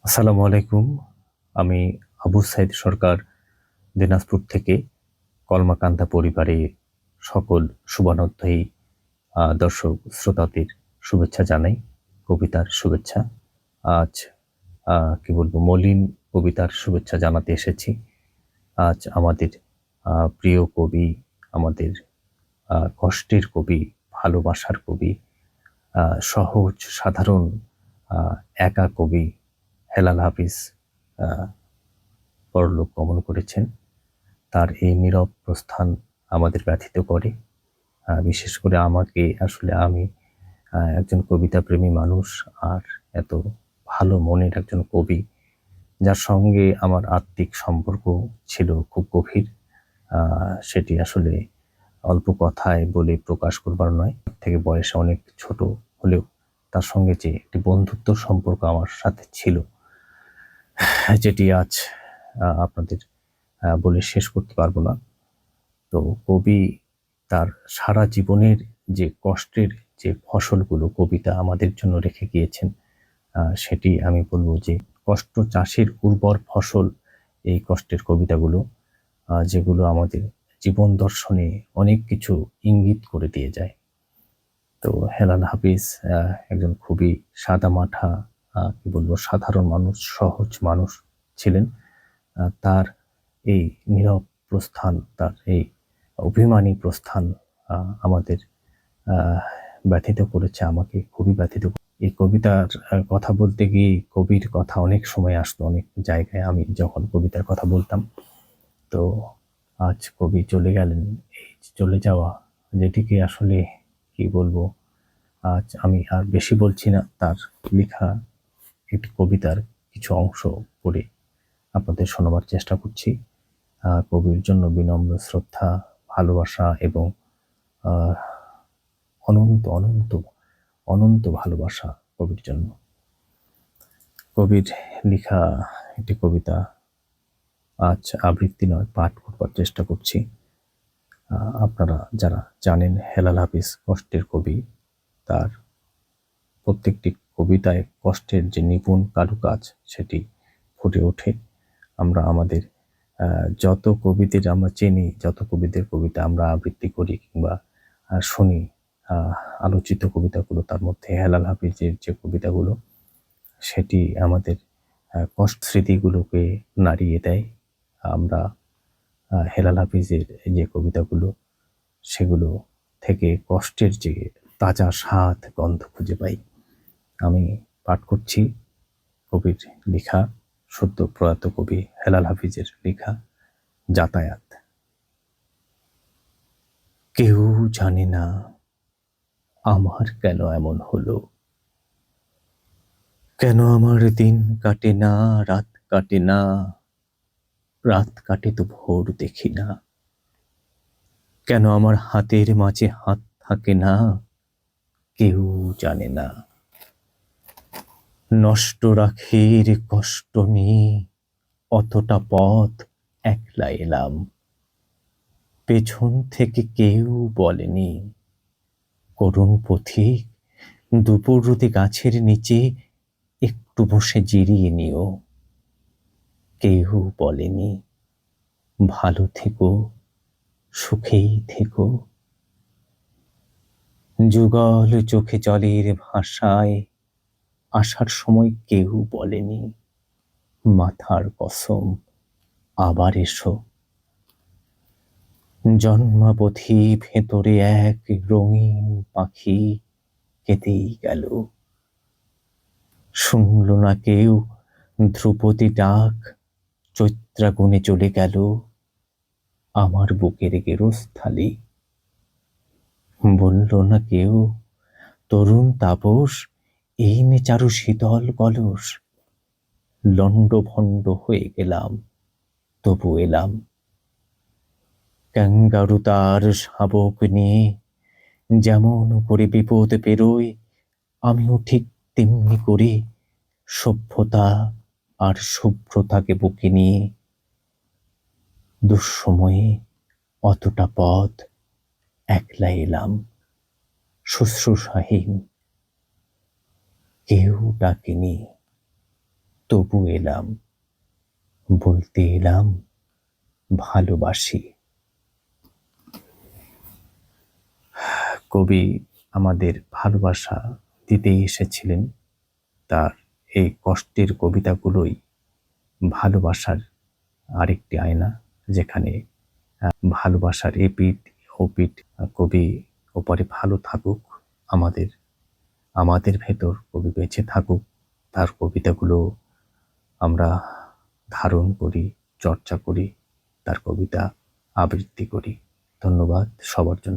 আসসালামু আলাইকুম। আমি আবু সাইদ সরকার দিনাজপুর থেকে কলমাকান্দা পরিবারে সকল শুভানুধ্যায়ী দর্শক শ্রোতাদের শুভেচ্ছা জানাই। কবিতার শুভেচ্ছা। আজ কি বলবো, মলিন কবিতার শুভেচ্ছা জানাতে এসেছি। আজ আমাদের প্রিয় কবি, আমাদের কষ্টের কবি, ভালোবাসার কবি, সহজ সাধারণ আ একা কবি হেলাল হাফিজ আ পরলোক গমন করেছেন। তার এই নীরব প্রস্থান আমাদের ব্যথিত করে। বিশেষ করে আমাকে। আসলে আমি একজন কবিতাপ্রেমী মানুষ। আর এত ভালো মনের একজন কবি, যার সঙ্গে আমার আত্মিক সম্পর্ক ছিল খুব গভীর। সেটি আসলে অল্প কথায় বলে প্রকাশ করবার নয়। তার থেকে বয়সে অনেক ছোট হলেও তার সঙ্গে যে একটি বন্ধুত্বর সম্পর্ক আমার সাথে ছিল, যেটি আজ আপনাদের বলে শেষ করতে পারবো না। তো কবি তার সারা জীবনের যে কষ্টের যে ফসলগুলো কবিতা আমাদের জন্য রেখে গিয়েছেন, সেটি আমি বলবো যে কষ্ট চাষের উর্বর ফসল এই কষ্টের কবিতাগুলো, যেগুলো আমাদের জীবন দর্শনে অনেক কিছু ইঙ্গিত করে দিয়ে যায়। তো হেলাল হাফিজ একজন খুবই সাদামাঠা, কি বলবো, সাধারণ মানুষ, সহজ মানুষ ছিলেন। তার এই নীরব প্রস্থান, তার এই অভিমানী প্রস্থান আমাদের ব্যথিত করেছে, আমাকে খুবই ব্যথিত। এই কবিতার কথা বলতে গিয়ে কবির কথা অনেক সময় আসতো অনেক জায়গায় আমি যখন কবিতার কথা বলতাম। তো আজ কবি চলে গেলেন। এই চলে যাওয়া, যেটিকে আসলে কি বলবো, আজ আমি আর বেশি বলছি না। তার লেখা একটি কবিতার কিছু অংশ পড়ে আপনাদের শোনাবার চেষ্টা করছি। কবির জন্য বিনম্র শ্রদ্ধা, ভালোবাসা এবং আহ, অনন্ত অনন্ত অনন্ত ভালোবাসা কবির জন্য। কবির লেখা একটি কবিতা আজ আবৃত্তি নয়, পাঠ করবার চেষ্টা করছি। আপনারা যারা জানেন হেলাল হাফিজ কষ্টের কবি, তার প্রত্যেকটি কবিতায় কষ্টের যে নিপুণ কারুকাজ সেটি ফুটে ওঠে। আমরা আমাদের যত কবিদের আমরা চিনি, যত কবিদের কবিতা আমরা আবৃত্তি করি কিংবা শুনি, আলোচিত কবিতাগুলো, তার মধ্যে হেলাল হাফিজের যে কবিতাগুলো, সেটি আমাদের কষ্ট স্মৃতিগুলোকে নাড়িয়ে দেয়। আমরা হেলাল হাফিজের যে কবিতাগুলো, সেগুলো থেকে কষ্টের যে তাজা স্বাদ গন্ধ খুঁজে পাই। আমি পাঠ করছি কবির লেখা, সদ্য প্রয়াত কবি হেলাল হাফিজের লেখা যাতায়াত। কেউ জানে না আমার কেন এমন হলো, কেন আমার দিন কাটে না, রাত কাটে না, রাত কাটে তো ভোর দেখি না, কেন আমার হাতের মাঝে হাত থাকে না, কেউ জানে না। নষ্ট রাখির কষ্ট নিয়ে অতটা পথ একলা এলাম, পেছন থেকে কেউ বলেনি করুণ পথিক, দুপুর রোদে গাছের নিচে একটু বসে জিরিয়ে নিও। কেউ বলেনি ভালো থেকো, সুখেই থেকো। যুগল চোখে জলের ভাষায় আসার সময় কেউ বলেনি মাথার কসম আবার এসো। জন্মাবধি ভেতরে এক রঙিন পাখি কেঁদেই গেল, শুনল না কেউ ধ্রুপদী ডাক, চৈত্রাগুনে চলে গেল আমার বুকের গেরস্থালি। বলল না কেউ তরুণ তাপস এই নে চারু শীতল কলস। লণ্ড ভণ্ড হয়ে গেলাম, তবু এলাম। ক্যাঙ্গারু তার শাবক নিয়ে যেমন করে বিপদ পেরোয়, আমিও ঠিক তেমনি করে সভ্যতা আর শুভ্রতাকে বুকে নিয়ে দুঃসময়ে অতটা পথ একলা এলাম। শুশ্রূষাহীন, কেউ ডাকেনি। তবু এলাম, বলতে এলাম ভালোবাসি। কবি আমাদের ভালোবাসা দিতেই এসেছিলেন। তার এই কষ্টের কবিতাগুলোই ভালোবাসার আরেকটি আয়না, যেখানে ভালোবাসার এপিঠ ওপিঠ। কবি ওপরে ভালো থাকুক, আমাদের আমাদের ভেতর কবি বেঁচে থাকুক, তার কবিতাগুলো আমরা ধারণ করি, চর্চা করি, তার কবিতা আবৃত্তি করি। ধন্যবাদ সবার জন্য।